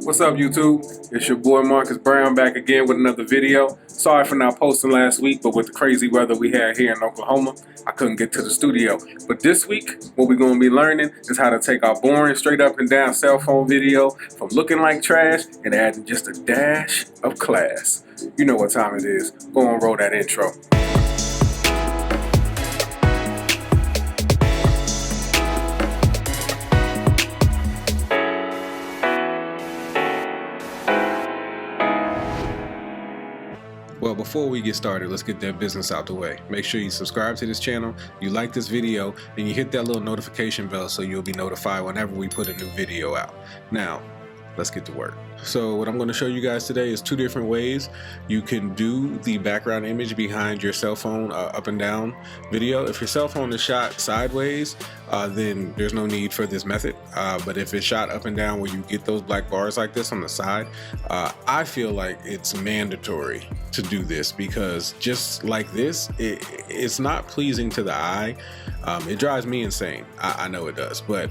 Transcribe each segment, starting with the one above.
What's up, YouTube? It's your boy Marcus Brown back again with another video. Sorry for not posting last week, but with the crazy weather we had here in Oklahoma, I couldn't get to the studio. But this week, what we're going to be learning is how to take our boring straight up and down cell phone video from looking like trash and adding just a dash of class. You know what time it is. Go and roll that intro. Well, before we get started, let's get that business out the way. Make sure you subscribe to this channel, you like this video, and you hit that little notification bell so you'll be notified whenever we put a new video out. Now, let's get to work. So what I'm going to show you guys today is two different ways you can do the background image behind your cell phone up and down video. If your cell phone is shot sideways, then there's no need for this method. But if it's shot up and down where you get those black bars like this on the side, I feel like it's mandatory to do this because just like this, it's not pleasing to the eye. It drives me insane. I know it does, but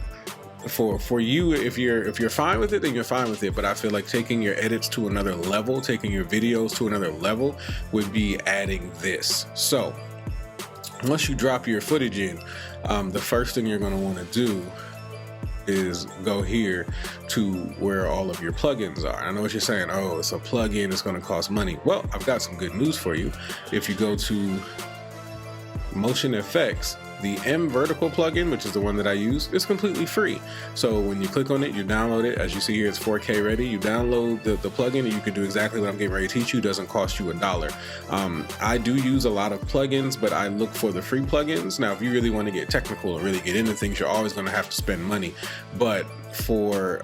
for you, if you're fine with it, then you're fine with it. But I feel like taking your edits to another level, taking your videos to another level would be adding this. So once you drop your footage in, the first thing you're going to want to do is go here to where all of your plugins are. I know what you're saying. Oh, it's a plugin, it's going to cost money. Well, I've got some good news for you. If you go to Motion Effects, the M Vertical plugin, which is the one that I use, is completely free. So when you click on it, you download it. As you see here, it's 4K ready. You download the plugin and you can do exactly what I'm getting ready to teach you. It doesn't cost you $1. I do use a lot of plugins, but I look for the free plugins. Now, if you really want to get technical or really get into things, you're always going to have to spend money. But for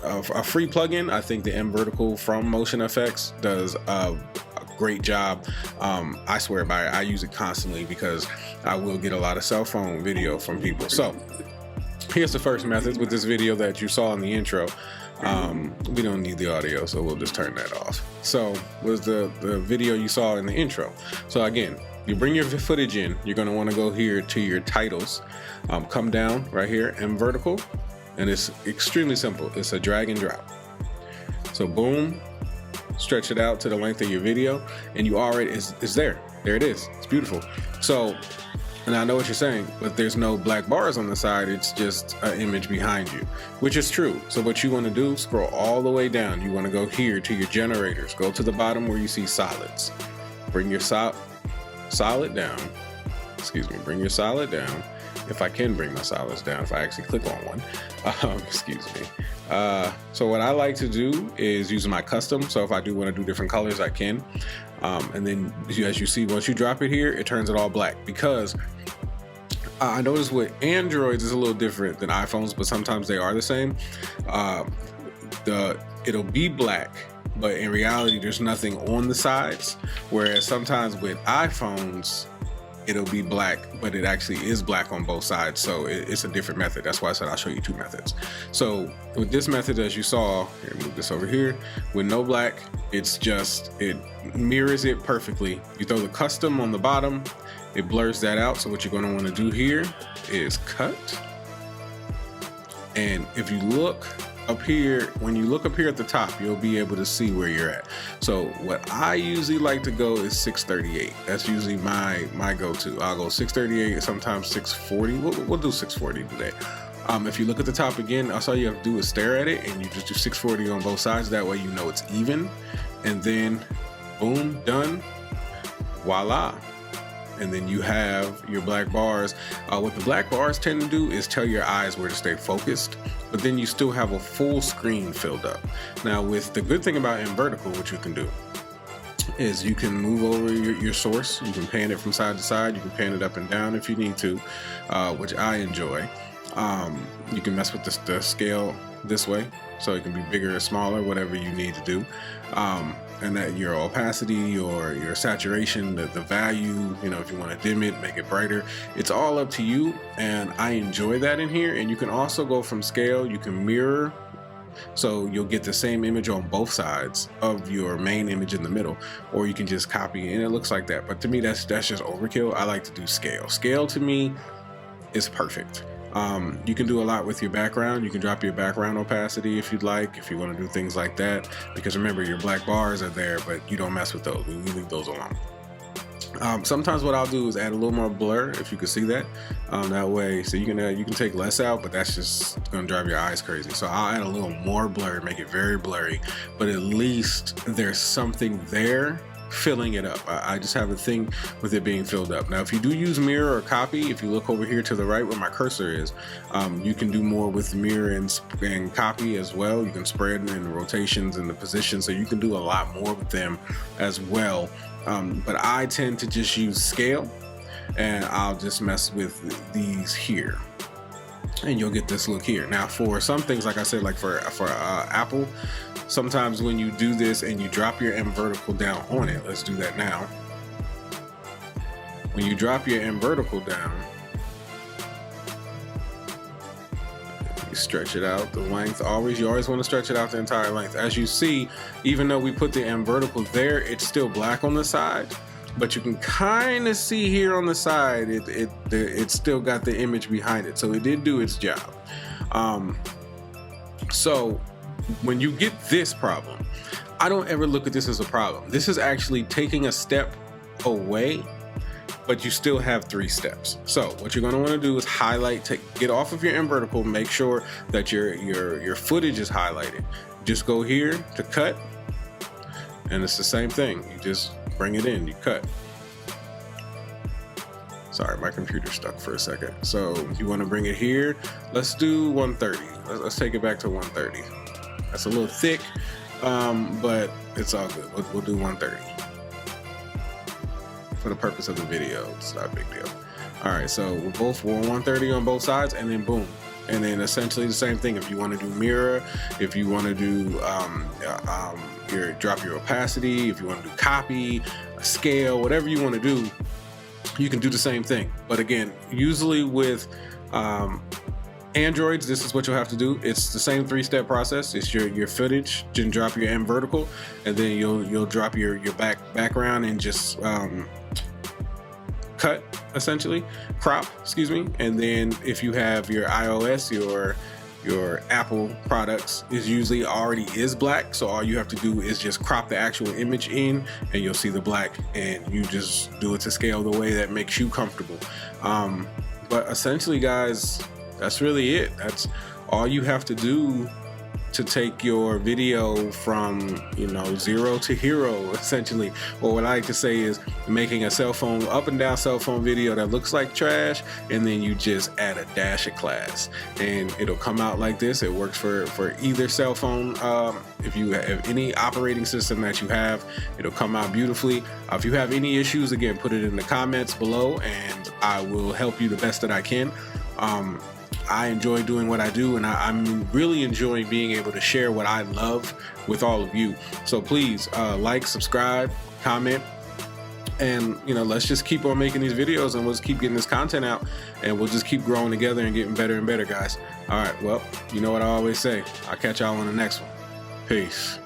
a free plugin, I think the M Vertical from Motion Effects does a great job. I swear by it. I use it constantly because I will get a lot of cell phone video from people. So here's the first method with this video that you saw in the intro. We don't need the audio, so we'll just turn that off. So was the video you saw in the intro. So again, you bring your footage in, you're going to want to go here to your titles, come down right here, M Vertical, and it's extremely simple. It's a drag and drop. So boom, stretch it out to the length of your video, and you already it's there it is. It's beautiful. So, and I know what you're saying, but there's no black bars on the side. It's just an image behind you, which is true. So what you want to do, scroll all the way down. You want to go here to your generators, go to the bottom where you see solids, bring your solid down. Excuse me, bring your solid down. If I can bring my solids down, if I actually click on one, excuse me. So what I like to do is use my custom. So if I do want to do different colors, I can. And then as you see, once you drop it here, it turns it all black because I noticed with Androids is a little different than iPhones, but sometimes they are the same. It'll be black, but in reality, there's nothing on the sides. Whereas sometimes with iPhones, it'll be black, but it actually is black on both sides. So it's a different method. That's why I said I'll show you two methods. So with this method, as you saw, here, move this over here, with no black, it's just, it mirrors it perfectly. You throw the custom on the bottom, it blurs that out. So what you're going to want to do here is cut. And if you look up here, when you look up here at the top, you'll be able to see where you're at. So what I usually like to go is 638. That's usually my go-to. I'll go 638, sometimes 640. We'll do 640 today. If you look at the top again, all you have to do is stare at it, and you just do 640 on both sides. That way you know it's even. And then boom, done. Voila. And then you have your black bars. What the black bars tend to do is tell your eyes where to stay focused, but then you still have a full screen filled up. Now with the good thing about M Vertical, what you can do is you can move over your source. You can pan it from side to side. You can pan it up and down if you need to, which I enjoy. You can mess with the scale this way, so it can be bigger or smaller, whatever you need to do. And that your opacity or your saturation, the value, you know, if you want to dim it, make it brighter, it's all up to you. And I enjoy that in here. And you can also go from scale, you can mirror. So you'll get the same image on both sides of your main image in the middle, or you can just copy it and it looks like that. But to me, that's just overkill. I like to do scale. Scale to me is perfect. You can do a lot with your background. You can drop your background opacity if you'd like, if you want to do things like that, because remember, your black bars are there, but you don't mess with those. We leave those alone. Sometimes what I'll do is add a little more blur, if you can see that. That way, so you can take less out, but that's just gonna drive your eyes crazy. So I'll add a little more blur, make it very blurry, but at least there's something there filling it up. I just have a thing with it being filled up. Now, if you do use mirror or copy, if you look over here to the right where my cursor is, you can do more with mirror and copy as well. You can spread in the rotations and the positions, so you can do a lot more with them as well. But I tend to just use scale, and I'll just mess with these here, and you'll get this look here. Now, for some things, like I said, like for Apple, sometimes when you do this and you drop your M vertical down on it, let's do that now. When you drop your M vertical down, you stretch it out the length. You always want to stretch it out the entire length. As you see, even though we put the M vertical there, it's still black on the side, but you can kind of see here on the side, it still got the image behind it. So it did do its job. So when you get this problem, I don't ever look at this as a problem. This is actually taking a step away, but you still have 3 steps. So what you're going to want to do is highlight, get off of your M vertical, make sure that your footage is highlighted. Just go here to cut, and it's the same thing. You just bring it in, you cut. Sorry, my computer stuck for a second. So you want to bring it here. Let's do 130. Let's take it back to 130. That's a little thick, but it's all good. We'll do 130. For the purpose of the video, it's not a big deal. All right, so we're 130 on both sides, and then boom. And then essentially the same thing. If you want to do mirror, if you want to do drop your opacity, if you want to do copy, scale, whatever you want to do, you can do the same thing. But again, usually with Androids, this is what you'll have to do. It's the same 3-step process. It's your footage, then drop your M vertical, and then you'll drop your background and just cut, essentially crop, excuse me. And then if you have your iOS, your Apple products is usually already is black, so all you have to do is just crop the actual image in, and you'll see the black, and you just do it to scale the way that makes you comfortable. But essentially, guys, that's really it. That's all you have to do to take your video from 0 to hero, essentially. Or what I like to say is making a cell phone, up and down cell phone video that looks like trash, and then you just add a dash of class, and it'll come out like this. It works for either cell phone. If you have any operating system that you have, it'll come out beautifully. If you have any issues, again, put it in the comments below, and I will help you the best that I can. I enjoy doing what I do, and I'm really enjoying being able to share what I love with all of you. So please like, subscribe, comment, and let's just keep on making these videos, and we'll just keep getting this content out, and we'll just keep growing together and getting better and better, guys. All right, well, you know what I always say. I'll catch y'all on the next one. Peace.